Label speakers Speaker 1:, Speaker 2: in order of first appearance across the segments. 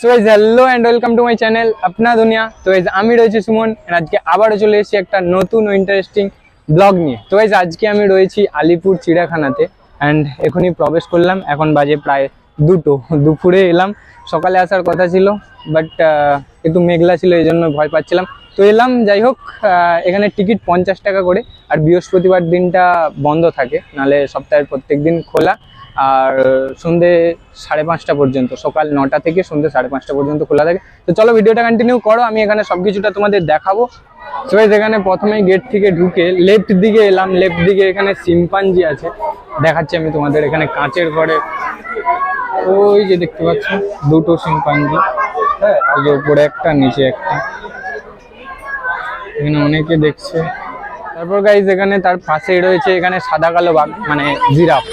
Speaker 1: So guys hello and welcome to my channel Apna Duniya. তো guys আমি রয়েছি সুমন, আজকে আবারও চলে এসেছি একটা নতুন ও ইন্টারেস্টিং ব্লগ নিয়ে। তো গাইস আজকে আমি রয়েছি আলিপুর চিড়িয়াখানাতে অ্যান্ড এখনই প্রবেশ করলাম। এখন বাজে প্রায় দুপুরে এলাম। সকালে আসার কথা ছিল বাট একটু মেঘলা ছিল, এই জন্য ভয় পাচ্ছিলাম। তো এলাম, যাই হোক। এখানে টিকিট 50 টাকা করে, আর বৃহস্পতিবার দিনটা বন্ধ থাকে, নাহলে সপ্তাহের প্রত্যেক দিন খোলা। আর সন্ধ্যে 5:30 পর্যন্ত, সকাল 9টা থেকে সন্ধ্যে 5:30 পর্যন্ত খোলা থাকে। তো চলো ভিডিওটা কন্টিনিউ করো, আমি এখানে সবকিছুটা তোমাদের দেখাবো। তো এখানে প্রথমেই গেট থেকে ঢুকে লেফট দিকে এলাম। লেফট দিকে এখানে শিম্পাঞ্জি আছে, দেখাচ্ছি আমি তোমাদের। এখানে কাঁচের ঘরে ওই যে দেখতে পাচ্ছ দুটো শিম্পাঞ্জি, হ্যাঁ, এই যে উপরে একটা নিচে একটা, এখানে অনেকে দেখছে। তারপর গাইজ এখানে তার পাশেই রয়েছে এখানে সাদা কালো বাঘ, মানে জিরাফ।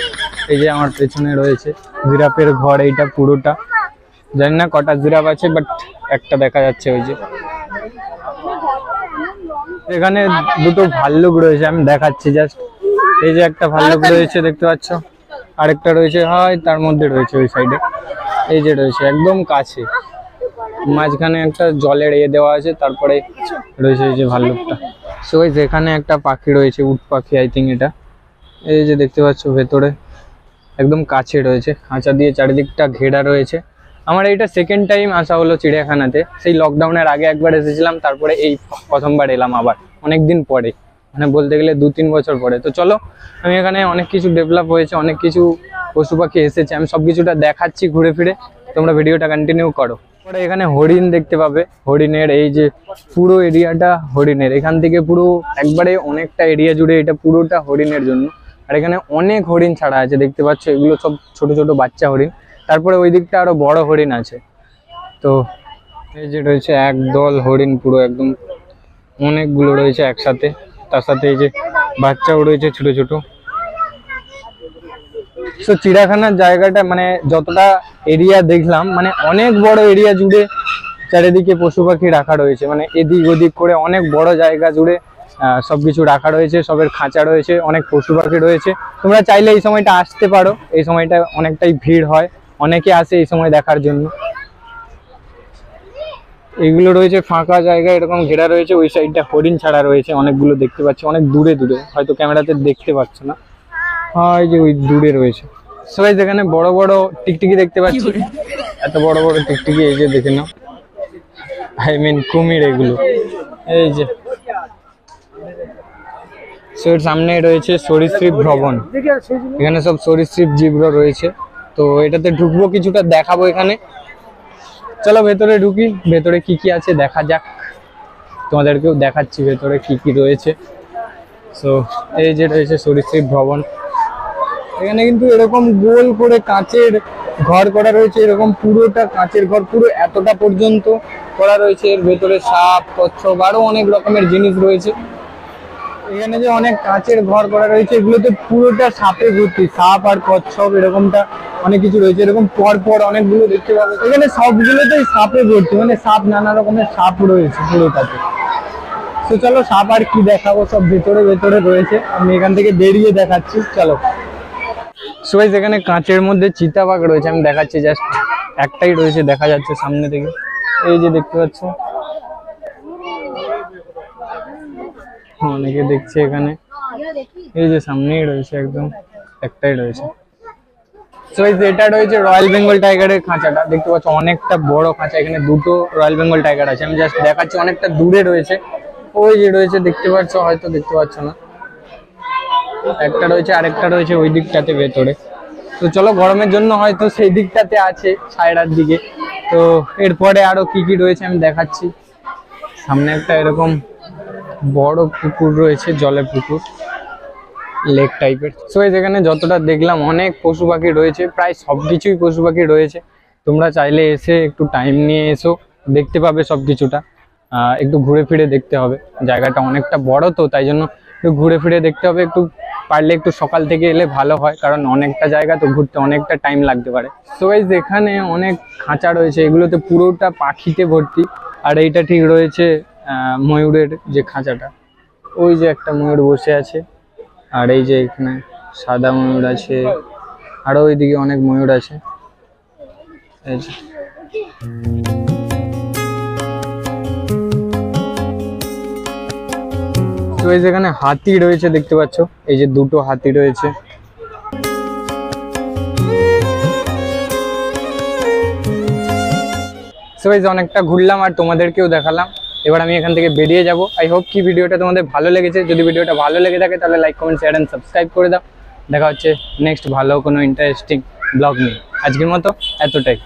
Speaker 1: এই যে আমার পেছনে রয়েছে জিরাফের ঘর, এইটা পুরোটা। জানি না কটা জিরাফ আছে, বাট একটা দেখা যাচ্ছে। ওই যে এখানে দুটো ভাল্লুক রয়েছে, আমি দেখাচ্ছি জাস্ট। এই যে একটা ভাল্লুক রয়েছে দেখতে পাচ্ছ, আরেকটা রয়েছে হয় তার মধ্যে রয়েছে ওই সাইডে। এই যে রয়েছে একদম কাছে, মাঝখানে একটা জলের দেওয়া আছে, তারপরে রয়েছে এই যে ভাল্লুকটা। সো গাইস এখানে একটা পাখি রয়েছে, উট পাখি আই থিঙ্ক এটা। এই যে দেখতে পাচ্ছ ভেতরে একদম কাছে রয়েছে, খাঁচা দিয়ে চারিদিকটা ঘেরা রয়েছে। আমার এইটা সেকেন্ড টাইম আসা হলো চিড়িয়াখানাতে। সেই লকডাউনের আগে একবার এসেছিলাম, তারপরে এই প্রথমবার এলাম আবার অনেক দিন পরে, মানে বলতে গেলে 2-3 বছর পরে। তো চলো, আমি এখানে অনেক কিছু ডেভেলপ হয়েছে, অনেক কিছু পশু পাখি এসেছে, আমি সব কিছুটা দেখাচ্ছি ঘুরে ফিরে। তোমরা ভিডিওটা কন্টিনিউ করো। পরে এখানে হরিণ দেখতে পাবে, হরিণের এই যে পুরো এরিয়াটা হরিণের। এখান থেকে পুরো একবারে অনেকটা এরিয়া জুড়ে এটা পুরোটা হরিণের জন্য। আর এখানে অনেক হরিণ ছাড়া আছে, দেখতে পাচ্ছ এগুলো সব ছোট ছোট বাচ্চা হরিণ। তারপরে ওই দিকটা আরো বড় হরিণ আছে। তো এই যে রয়েছে একদল হরিণ, পুরো একদম অনেকগুলো রয়েছে একসাথে। তার সাথে এই যে বাচ্চাও রয়েছে ছোট ছোট। তো চিড়িয়াখানার জায়গাটা মানে যতটা এরিয়া দেখলাম, মানে অনেক বড় এরিয়া জুড়ে চারিদিকে পশু পাখি রাখা রয়েছে, মানে এদিক ওদিক করে অনেক বড় জায়গা জুড়ে সবকিছু রাখা রয়েছে, সবের খাঁচা রয়েছে, অনেক পশু পাখি রয়েছে। তোমরা চাইলে এই সময়টা আসতে পারো, এই সময়টা অনেকটাই ভিড় হয়, অনেকে আসে এই সময় দেখার জন্য। এইগুলো রয়েছে ফাঁকা জায়গা, এরকম ঘেরা রয়েছে। ওই সাইডটা হরিণ ছাড়া রয়েছে অনেকগুলো, দেখতে পাচ্ছি অনেক দূরে দূরে, হয়তো ক্যামেরাতে দেখতে পাচ্ছ না। হয় যে ওই দূরে রয়েছে। সবাই এখানে বড় বড় টিকটিকি দেখতে পাচ্ছি, এত বড় বড় টিকটিকি। এই যে দেখে নাও, আই মিন কুমির এগুলো। এই যে সামনে রয়েছে সরীসৃপ ভবন, এখানে সব সরীসৃপ জীবরা রয়েছে। তো এটাতে ঢুকবো, কিছুটা দেখাবো এখানে। চলো ভেতরে ঢুকি, ভেতরে কি কি আছে দেখা যাক, তোমাদেরকেও দেখাচ্ছি ভেতরে কি কি রয়েছে। সো এই যে রয়েছে সরীসৃপ ভবন। এখানে কিন্তু এরকম গোল করে কাঁচের ঘর করা রয়েছে, এরকম পুরোটা কাঁচের ঘর, পুরো এতটা পর্যন্ত করা রয়েছে। এর ভেতরে সাপ, কচ্ছপ, আরো অনেক রকমের জিনিস রয়েছে। এখানে যে অনেক কাঁচের ঘর করা রয়েছে, এগুলোতে পুরোটা সাপে ভর্তি, সাপ আর কচ্ছপ এরকমটা অনেক কিছু রয়েছে। এরকম পরপর অনেকগুলো দেখতে পাবে, এখানে সবগুলোতেই সাপে ভর্তি, মানে সাপ, নানা রকমের সাপ রয়েছে পুরোটাতে। তো চলো সাপ আর কি দেখাবো, সব ভেতরে ভেতরে রয়েছে, আমি এখান থেকে বেরিয়ে দেখাচ্ছি। চলো। সো গাইস এখানে কাঁচের মধ্যে চিতাবাঘ রয়েছে, আমি দেখাচ্ছি, জাস্ট একটাই রয়েছে দেখা যাচ্ছে সামনে থেকে। এই যে দেখতে পাচ্ছ, অনেকে দেখছে এখানে। এই যে সামনেই রয়েছে, একদম একটাই রয়েছে। সো গাইস এটা রয়েছে রয়্যাল বেঙ্গল টাইগারের খাঁচাটা, দেখতে পাচ্ছ অনেকটা বড় খাঁচা। এখানে দুটো রয়্যাল বেঙ্গল টাইগার আছে, আমি জাস্ট দেখাচ্ছি, অনেকটা দূরে রয়েছে। ওই যে রয়েছে দেখতে পাচ্ছ, হয়তো দেখতে পাচ্ছ না, একটা রয়েছে, আরেকটা রয়েছে ওই দিকটাতে ভেতরে। তো চলো, গরমের জন্য হয়তো সেই দিকটাতে আছে ছায়রার দিকে। তো এরপরে আরো কি কি রয়েছে আমি দেখাচ্ছি। সামনে একটা এরকম বড় পুকুর রয়েছে, জলের পুকুর, লেক টাইপের। সো এখানে যতটা দেখলাম অনেক পশু পাখি রয়েছে, প্রায় সবকিছুই পশু পাখি রয়েছে। তোমরা চাইলে এসে একটু টাইম নিয়ে এসো, দেখতে পাবে সবকিছুটা। একটু ঘুরে ফিরে দেখতে হবে, জায়গাটা অনেকটা বড়, তো তাই জন্য একটু ঘুরে ফিরে দেখতে হবে। একটু পারলে একটু সকাল থেকে এলে ভালো হয়, কারণ অনেকটা জায়গা তো ঘুরতে অনেকটা টাইম লাগতে পারে। সো গাইস এখানে অনেক খাঁচা রয়েছে, এগুলোতে পুরোটা পাখিতে ভর্তি। আর এইটা ঠিক রয়েছে ময়ূরের যে খাঁচাটা, ওই যে একটা ময়ূর বসে আছে। আর এই যে এখানে সাদা ময়ূর আছে, আরো ওইদিকে অনেক ময়ূর আছে। এই যে তো এই যেখানে হাতি রয়েছে দেখতে পাচ্ছ, এই যে দুটো হাতি রয়েছে। সো গাইস অনেকটা ঘুরলাম আর তোমাদেরকেও দেখালাম, এবার আমি এখান থেকে বেরিয়ে যাব। আই হোপ কি ভিডিওটা তোমাদের ভালো লেগেছে। যদি ভিডিওটা ভালো লেগে থাকে তাহলে like, comment, share and subscribe করে দাও। দেখা হচ্ছে নেক্সট ভালো কোনো ইন্টারেস্টিং ব্লগ নিয়ে। আজকের মতো এতটাই।